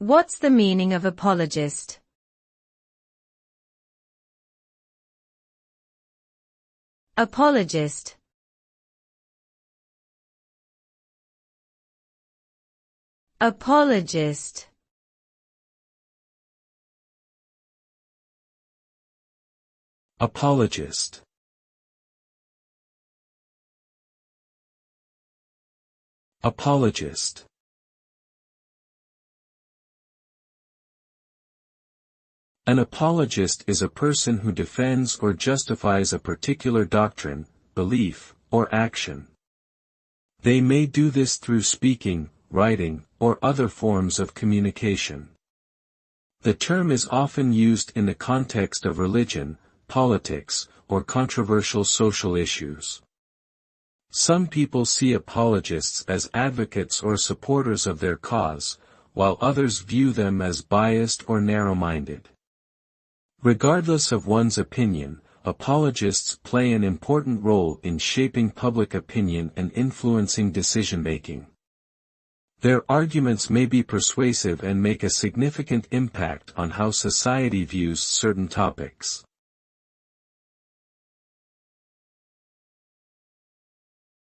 What's the meaning of apologist? Apologist. Apologist. Apologist. Apologist. An apologist is a person who defends or justifies a particular doctrine, belief, or action. They may do this through speaking, writing, or other forms of communication. The term is often used in the context of religion, politics, or controversial social issues. Some people see apologists as advocates or supporters of their cause, while others view them as biased or narrow-minded. Regardless of one's opinion, apologists play an important role in shaping public opinion and influencing decision-making. Their arguments may be persuasive and make a significant impact on how society views certain topics.